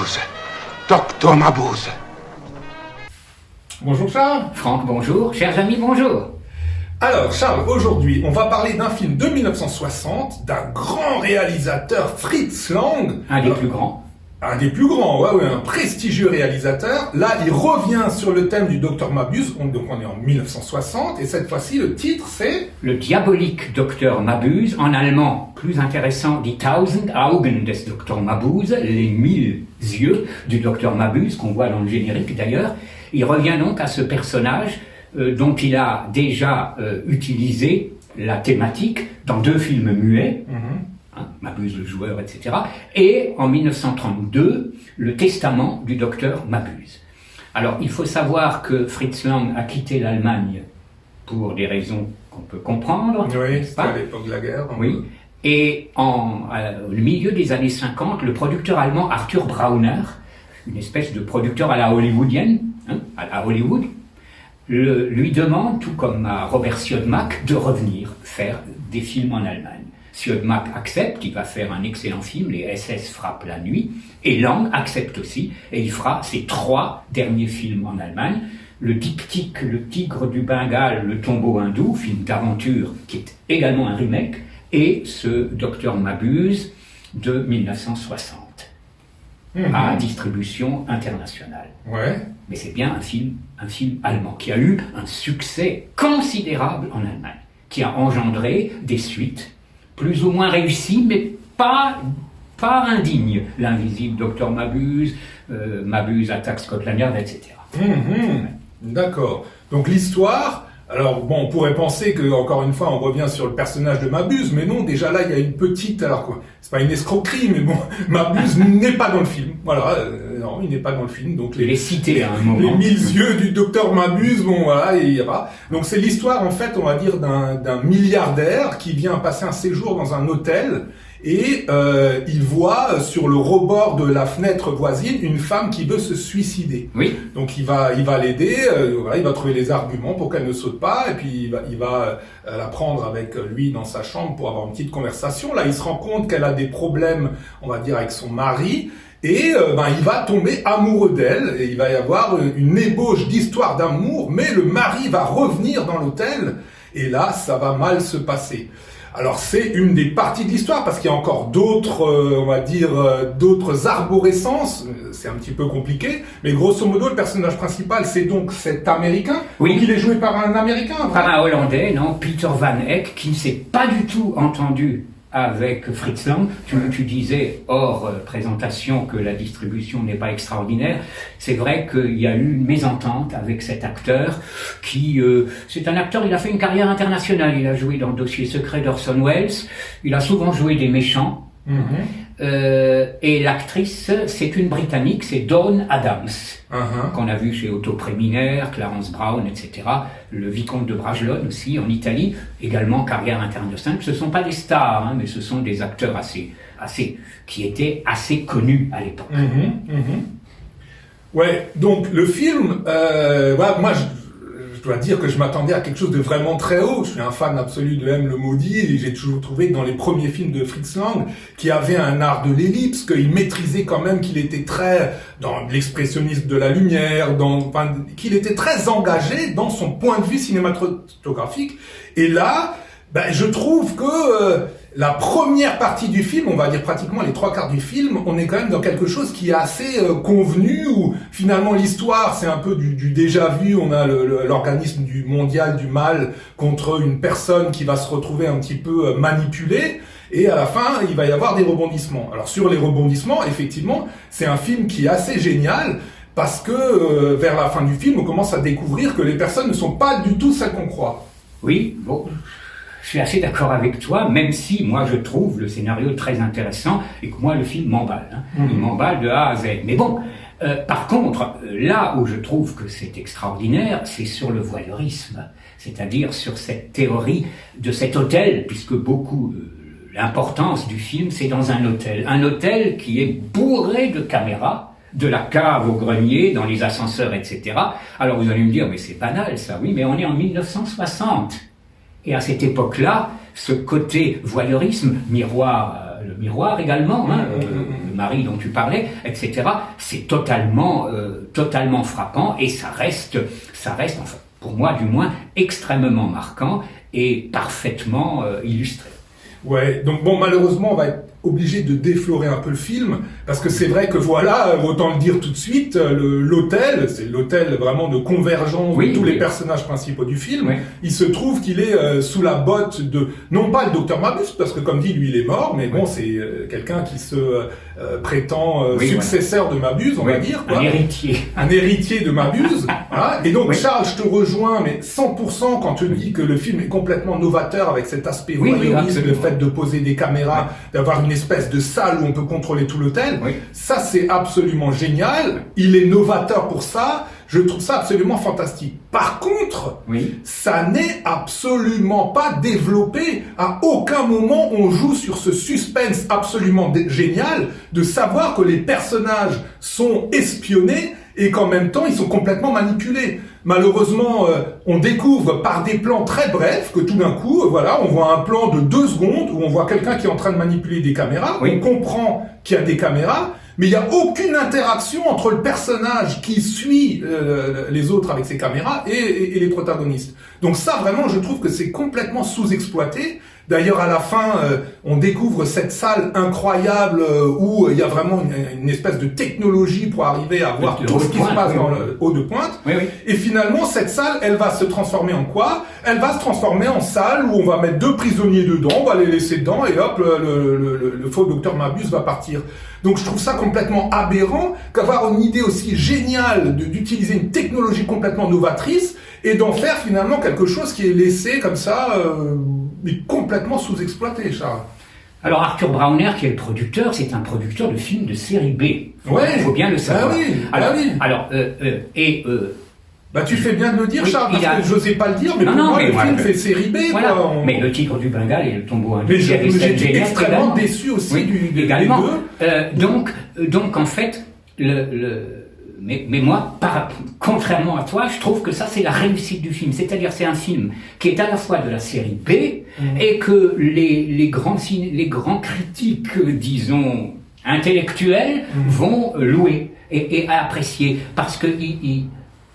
Mabuse. Docteur Mabuse. Bonjour Charles. Franck, bonjour. Chers amis, bonjour. Alors Charles, aujourd'hui, on va parler d'un film de 1960, d'un grand réalisateur, Fritz Lang. Un des plus grands. Un des plus grands, ouais, un prestigieux réalisateur. Là, il revient sur le thème du Docteur Mabuse, donc on est en 1960, et cette fois-ci, le titre, c'est... Le diabolique Docteur Mabuse, en allemand, plus intéressant, Die Tausend Augen des Dr. Mabuse, les 1000 yeux du Docteur Mabuse, qu'on voit dans le générique d'ailleurs. Il revient donc à ce personnage dont il a déjà utilisé la thématique dans 2 films muets, Mabuse le joueur, etc. Et en 1932, le testament du docteur Mabuse. Alors, il faut savoir que Fritz Lang a quitté l'Allemagne pour des raisons qu'on peut comprendre. Oui, c'était à l'époque de la guerre. Donc... Oui. Et au milieu des années 50, le producteur allemand Arthur Brauner, une espèce de producteur à la hollywoodienne, à Hollywood, lui demande, tout comme à Robert Siodmak, de revenir faire des films en Allemagne. Siodmak accepte, il va faire un excellent film, les SS frappent la nuit, et Lang accepte aussi, et il fera ses 3 derniers films en Allemagne, le Diptyque, le Tigre du Bengale, le Tombeau hindou, film d'aventure qui est également un remake, et ce Docteur Mabuse de 1960, à distribution internationale. Ouais. Mais c'est bien un film allemand qui a eu un succès considérable en Allemagne, qui a engendré des suites plus ou moins réussies, mais pas indignes. L'invisible Docteur Mabuse, Mabuse attaque Scotland Yard, etc. D'accord. Donc l'histoire... Alors bon, on pourrait penser que, encore une fois, on revient sur le personnage de Mabuse, mais non, déjà là, il y a une petite... Alors quoi, c'est pas une escroquerie, mais bon, Mabuse n'est pas dans le film. Voilà, non, il n'est pas dans le film. Donc il est cité à un moment. Les 1000 yeux du docteur Mabuse, bon voilà, il y a pas. Donc c'est l'histoire, en fait, on va dire, d'un milliardaire qui vient passer un séjour dans un hôtel, et il voit sur le rebord de la fenêtre voisine une femme qui veut se suicider. Oui. Donc il va l'aider, voilà, il va trouver les arguments pour qu'elle ne saute pas, et puis il va la prendre avec lui dans sa chambre pour avoir une petite conversation. Là, il se rend compte qu'elle a des problèmes, on va dire, avec son mari, et il va tomber amoureux d'elle, et il va y avoir une ébauche d'histoire d'amour, mais le mari va revenir dans l'hôtel, et là, ça va mal se passer. Alors c'est une des parties de l'histoire, parce qu'il y a encore d'autres, on va dire, d'autres arborescences, c'est un petit peu compliqué, mais grosso modo le personnage principal c'est donc cet Américain, oui. Donc il est joué par un Américain. Par un Hollandais, non, Peter Van Eyck, qui ne s'est pas du tout entendu avec Fritz Lang. Tu disais hors présentation que la distribution n'est pas extraordinaire. C'est vrai qu'il y a eu une mésentente avec cet acteur qui... c'est un acteur, il a fait une carrière internationale. Il a joué dans Dossier secret d'Orson Welles. Il a souvent joué des méchants. Et l'actrice, c'est une Britannique, c'est Dawn Adams, qu'on a vu chez Otto Preminger, Clarence Brown, etc. Le vicomte de Bragelonne aussi, en Italie, également carrière internationale. Ce ne sont pas des stars, mais ce sont des acteurs qui étaient assez connus à l'époque. Ouais, donc le film, moi je dois dire que je m'attendais à quelque chose de vraiment très haut. Je suis un fan absolu de M. le Maudit, et j'ai toujours trouvé que dans les premiers films de Fritz Lang, qui avait un art de l'ellipse, qu'il maîtrisait quand même, qu'il était très dans l'expressionnisme de la lumière, qu'il était très engagé dans son point de vue cinématographique. Et là, je trouve que la première partie du film, on va dire pratiquement les 3/4 du film, on est quand même dans quelque chose qui est assez convenu, où finalement l'histoire c'est un peu du déjà vu. On a l'organisme mondial du mal contre une personne qui va se retrouver un petit peu manipulée, et à la fin il va y avoir des rebondissements. Alors sur les rebondissements, effectivement, c'est un film qui est assez génial, parce que vers la fin du film on commence à découvrir que les personnes ne sont pas du tout celles qu'on croit. Oui, bon... Je suis assez d'accord avec toi, même si moi je trouve le scénario très intéressant et que moi le film m'emballe. Il m'emballe de A à Z. Mais bon, par contre, là où je trouve que c'est extraordinaire, c'est sur le voyeurisme. C'est-à-dire sur cette théorie de cet hôtel, puisque l'importance du film c'est dans un hôtel. Un hôtel qui est bourré de caméras, de la cave au grenier, dans les ascenseurs, etc. Alors vous allez me dire, mais c'est banal ça, oui, mais on est en 1960. Et à cette époque-là, ce côté voyeurisme, le miroir également, le mari dont tu parlais, etc., c'est totalement frappant et ça reste, enfin, pour moi du moins, extrêmement marquant et parfaitement illustré. Ouais, donc bon, malheureusement, on va être obligé de déflorer un peu le film, parce que c'est vrai que voilà, autant le dire tout de suite, l'hôtel, c'est l'hôtel vraiment de convergence de tous les personnages principaux du film. Oui. Il se trouve qu'il est sous la botte de, non pas le docteur Mabuse, parce que comme dit, lui, il est mort, mais bon, c'est quelqu'un qui se prétend successeur de Mabuse, on va dire. Quoi. Un héritier. Un héritier de Mabuse. Voilà. Et donc, Charles, je te rejoins, mais 100% quand tu dis que le film est complètement novateur avec cet aspect voyeuriste, le fait de poser des caméras, d'avoir une espèce de salle où on peut contrôler tout l'hôtel. Oui. Ça, c'est absolument génial. Il est novateur pour ça. Je trouve ça absolument fantastique. Par contre, ça n'est absolument pas développé. À aucun moment, on joue sur ce suspense absolument génial de savoir que les personnages sont espionnés et qu'en même temps, ils sont complètement manipulés. Malheureusement, on découvre par des plans très brefs que tout d'un coup, voilà, on voit un plan de 2 secondes où on voit quelqu'un qui est en train de manipuler des caméras. On comprend qu'il y a des caméras, mais il n'y a aucune interaction entre le personnage qui suit les autres avec ses caméras et les protagonistes. Donc ça, vraiment, je trouve que c'est complètement sous-exploité. D'ailleurs, à la fin, on découvre cette salle incroyable où il y a vraiment une espèce de technologie pour arriver à voir tout ce qui se passe dans le haut de pointe. Et finalement, cette salle, elle va se transformer en quoi? Elle va se transformer en salle où on va mettre 2 prisonniers dedans, on va les laisser dedans et hop, le faux docteur Mabuse va partir. Donc je trouve ça complètement aberrant qu'avoir une idée aussi géniale d'utiliser une technologie complètement novatrice et d'en faire finalement quelque chose qui est laissé comme ça, mais complètement sous-exploité, Charles. Alors Arthur Brauner, qui est le producteur, c'est un producteur de films de série B. Il faut bien le savoir. Bah tu fais bien de le dire, Charles, parce que je n'osais pas le dire, mais pour moi, le film fait série B. Voilà. Quoi, Mais Le Tigre du Bengale et Le Tombeau Indien. Mais j'étais extrêmement déçu aussi des deux. Donc en fait, mais moi, contrairement à toi, je trouve que ça c'est la réussite du film. C'est-à-dire c'est un film qui est à la fois de la série B et que les grands critiques, disons, intellectuels vont louer et apprécier. Parce que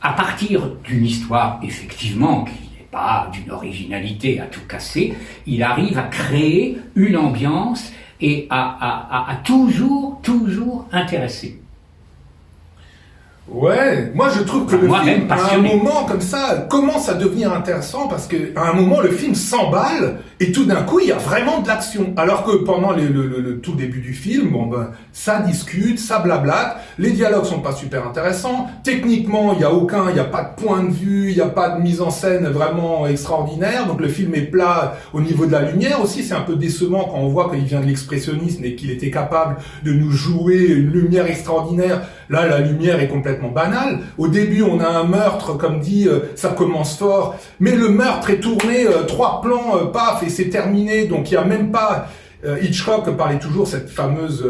à partir d'une histoire, effectivement, qui n'est pas d'une originalité à tout casser, il arrive à créer une ambiance et à toujours intéresser. Ouais, moi je trouve que le film, à un moment comme ça, commence à devenir intéressant parce que à un moment le film s'emballe et tout d'un coup il y a vraiment de l'action. Alors que pendant le tout début du film, bon ben ça discute, ça blablate, les dialogues sont pas super intéressants. Techniquement, il y a pas de point de vue, il y a pas de mise en scène vraiment extraordinaire. Donc le film est plat au niveau de la lumière aussi. C'est un peu décevant quand on voit qu'il vient de l'expressionnisme et qu'il était capable de nous jouer une lumière extraordinaire. Là, la lumière est complètement banale. Au début, on a un meurtre, comme dit, ça commence fort, mais le meurtre est tourné 3 plans, paf, et c'est terminé. Donc il y a même pas. Hitchcock parlait toujours cette fameuse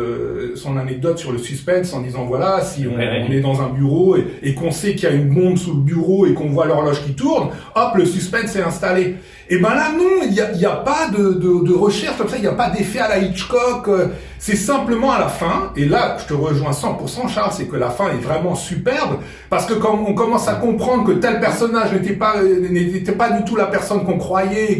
son anecdote sur le suspense en disant voilà, si on est dans un bureau et qu'on sait qu'il y a une bombe sous le bureau et qu'on voit l'horloge qui tourne, hop, le suspense est installé. Et ben là non, il y a pas de recherche comme ça, il n'y a pas d'effet à la Hitchcock, c'est simplement à la fin, et là je te rejoins 100% Charles, c'est que la fin est vraiment superbe, parce que quand on commence à comprendre que tel personnage n'était pas du tout la personne qu'on croyait, et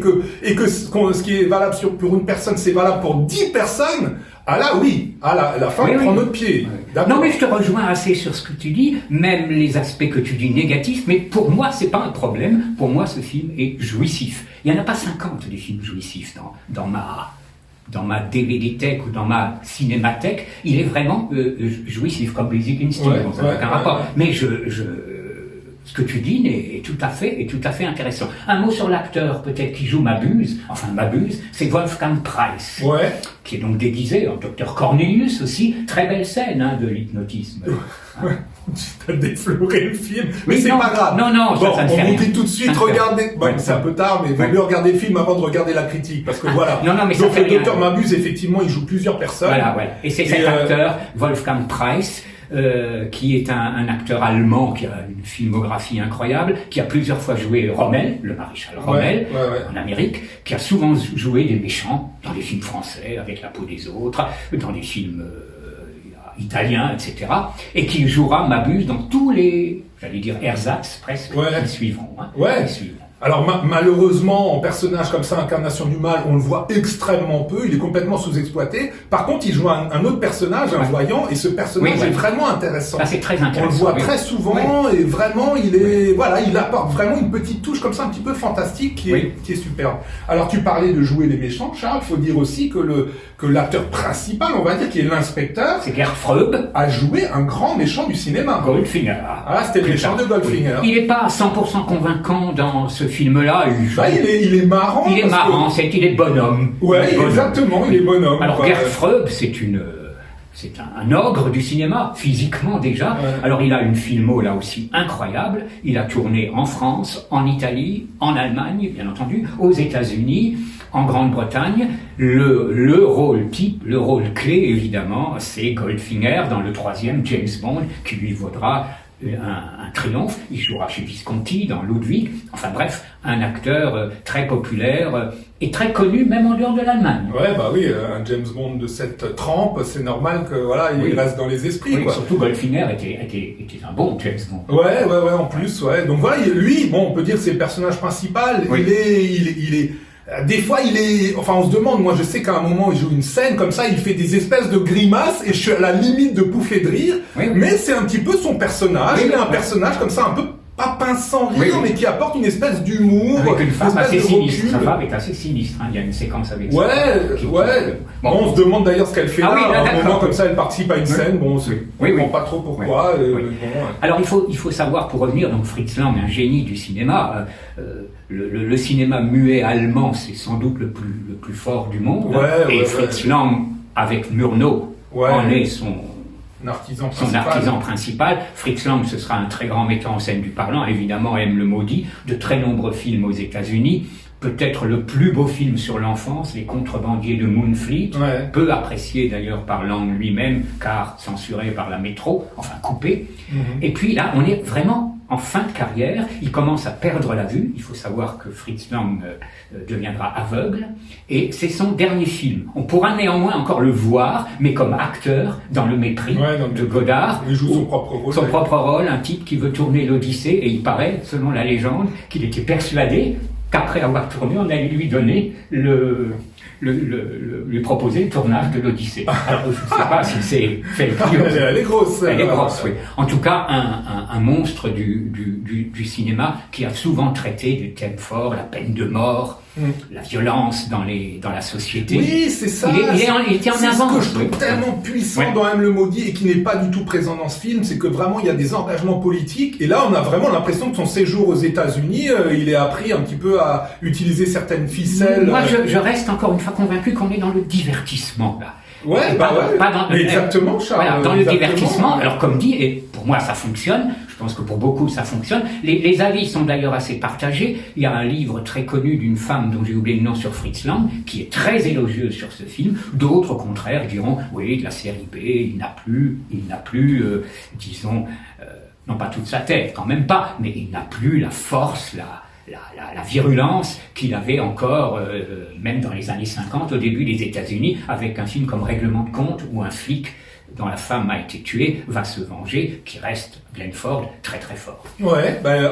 que ce qui est valable pour une personne, c'est valable pour 10 personnes, ah là oui, la fin on prend notre pied. Non mais je te rejoins assez sur ce que tu dis, même les aspects que tu dis négatifs, mais pour moi c'est pas un problème, pour moi ce film est jouissif. Il n'y en a pas 50 des films jouissifs dans ma DVD-thèque ou dans ma cinémathèque, il est vraiment jouissif, comme Basic Instinct, ça n'a aucun rapport. Mais ce que tu dis est tout à fait intéressant. Un mot sur l'acteur, peut-être, qui joue Mabuse, c'est Wolfgang Preiss, qui est donc déguisé en Dr Cornelius aussi, très belle scène de l'hypnotisme. Tu as défloré le film, mais c'est pas grave. Non, bon, ça ne fait on rien. vous dit tout de suite, regardez. Bon, c'est un peu tard, mais il vaut mieux regarder le film avant de regarder la critique, parce que voilà. Mais donc le docteur Mabuse, effectivement, il joue plusieurs personnes. Voilà. Et c'est cet acteur, Wolfgang Preiss, qui est un acteur allemand qui a une filmographie incroyable, qui a plusieurs fois joué Rommel, le maréchal Rommel, en Amérique, qui a souvent joué des méchants dans les films français, avec La peau des autres, dans les films italiens, etc. Et qui jouera Mabuse dans tous les, j'allais dire, ersatz presque, qui suivront. Qui suivront. Alors malheureusement, en personnage comme ça, incarnation du mal, on le voit extrêmement peu, il est complètement sous-exploité. Par contre, il joue un autre personnage, un voyant, et ce personnage est vraiment intéressant. Ça, c'est très intéressant. On le voit très souvent, et vraiment, il apporte vraiment une petite touche comme ça, un petit peu fantastique, qui est superbe. Alors, tu parlais de jouer les méchants, Charles, il faut dire aussi que l'acteur principal, on va dire, qui est l'inspecteur, c'est Gerd Freub, a joué un grand méchant du cinéma. Goldfinger. Ah, c'était le méchant de Goldfinger. Il n'est pas 100% convainquant dans ce film-là. Il est marrant. Il est marrant, il est bonhomme. Exactement, il est bonhomme. Alors Gerd Freub, c'est un ogre du cinéma, physiquement déjà. Alors il a une filmo là aussi incroyable. Il a tourné en France, en Italie, en Allemagne, bien entendu, aux États-Unis, en Grande-Bretagne. Le rôle type, le rôle clé évidemment, c'est Goldfinger dans le 3e James Bond, qui lui vaudra un triomphe. Il jouera chez Visconti dans Ludwig. Enfin bref, un acteur très populaire et très connu même en dehors de l'Allemagne. Un James Bond de cette trempe, c'est normal que il reste dans les esprits. Surtout Goldfinger était un bon James Bond. En plus, Donc voilà, lui, on peut dire que c'est le personnage principal. Il est des fois, on se demande, moi je sais qu'à un moment il joue une scène comme ça, il fait des espèces de grimaces et je suis à la limite de pouffer de rire, mais c'est un petit peu son personnage, il est un personnage comme ça un peu pas pince sans rire, mais qui apporte une espèce d'humour, avec une femme assez sinistre. Sa femme est assez sinistre, il y a une séquence avec ça. On se demande d'ailleurs ce qu'elle fait à un moment comme ça, elle participe à une scène, on ne comprend pas trop pourquoi. Alors il faut savoir, pour revenir, donc Fritz Lang, un génie du cinéma, le cinéma muet allemand, c'est sans doute le plus fort du monde, et Fritz Lang, avec Murnau, en est son artisan principal. Fritz Lang, ce sera un très grand metteur en scène du parlant, évidemment aime le maudit, de très nombreux films aux États-Unis. Peut-être le plus beau film sur l'enfance, Les Contrebandiers de Moonfleet, peu apprécié d'ailleurs par Lang lui-même, car censuré par la métro, enfin coupé. Et puis là, on est vraiment en fin de carrière, il commence à perdre la vue. Il faut savoir que Fritz Lang deviendra aveugle, et c'est son dernier film. On pourra néanmoins encore le voir, mais comme acteur dans Le Mépris de Godard. Il joue son propre rôle. Son propre rôle, un type qui veut tourner l'Odyssée, et il paraît, selon la légende, qu'il était persuadé qu'après avoir tourné, on allait lui donner lui proposer le tournage de l'Odyssée. Alors, je ne sais pas si c'est fake news. Elle est grosse. Elle est grosse, oui. En tout cas, un monstre du cinéma qui a souvent traité des thèmes forts, la peine de mort, la violence dans la société. Oui, c'est ça. Il était en avant. C'est ce que je trouve tellement puissant dans M. le Maudit et qui n'est pas du tout présent dans ce film, c'est que vraiment il y a des engagements politiques. Et là, on a vraiment l'impression que son séjour aux États-Unis, il est appris un petit peu à utiliser certaines ficelles. Moi, je reste encore une fois convaincu qu'on est dans le divertissement, là. Exactement, Charles. Voilà, dans le divertissement, alors comme dit, et pour moi ça fonctionne, je pense que pour beaucoup ça fonctionne, les avis sont d'ailleurs assez partagés. Il y a un livre très connu d'une femme dont j'ai oublié le nom sur Fritz Lang, qui est très élogieuse sur ce film. D'autres, au contraire, diront, oui, de la série B, il n'a plus, disons, non pas toute sa tête, quand même pas, mais il n'a plus la force, la virulence qu'il avait encore, même dans les années 50, au début des États-Unis, avec un film comme Règlement de compte, où un flic dont la femme a été tuée va se venger, qui reste, Glenn Ford, très très fort.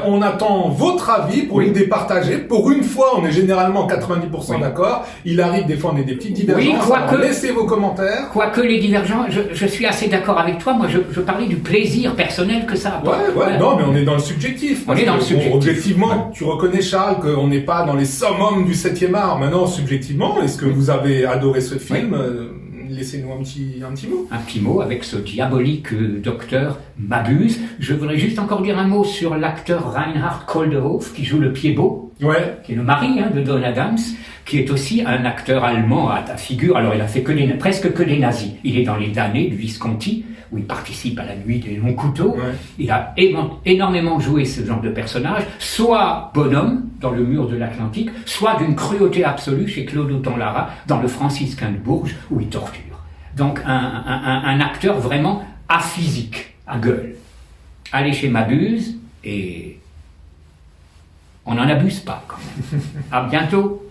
On attend votre avis pour nous départager. Pour une fois, on est généralement 90% d'accord. Il arrive des fois, on est des petites divergences. Laissez vos commentaires. Quoique les divergences, je suis assez d'accord avec toi. Moi, je parlais du plaisir personnel que ça apporte. Non, mais on est dans le subjectif. On est dans le subjectif. Objectivement, tu reconnais, Charles, qu'on n'est pas dans les summums du 7e art. Maintenant, subjectivement, est-ce que vous avez adoré ce film? Laissez-nous un petit mot. Un petit mot avec ce diabolique docteur Mabuse. Je voudrais juste encore dire un mot sur l'acteur Reinhard Kolderhof, qui joue le Pied-Beau, qui est le mari de Don Adams, qui est aussi un acteur allemand à figure. Alors, il a fait presque que les nazis. Il est dans les damnés de Visconti, où il participe à la nuit des longs couteaux. Il a énormément joué ce genre de personnage, soit bonhomme dans Le Mur de l'Atlantique, soit d'une cruauté absolue chez Claude Autant-Lara dans Le Franciscain de Bourges, où il torture. Donc un acteur vraiment aphysique, à gueule. Allez chez Mabuse et on n'en abuse pas quand même. À bientôt.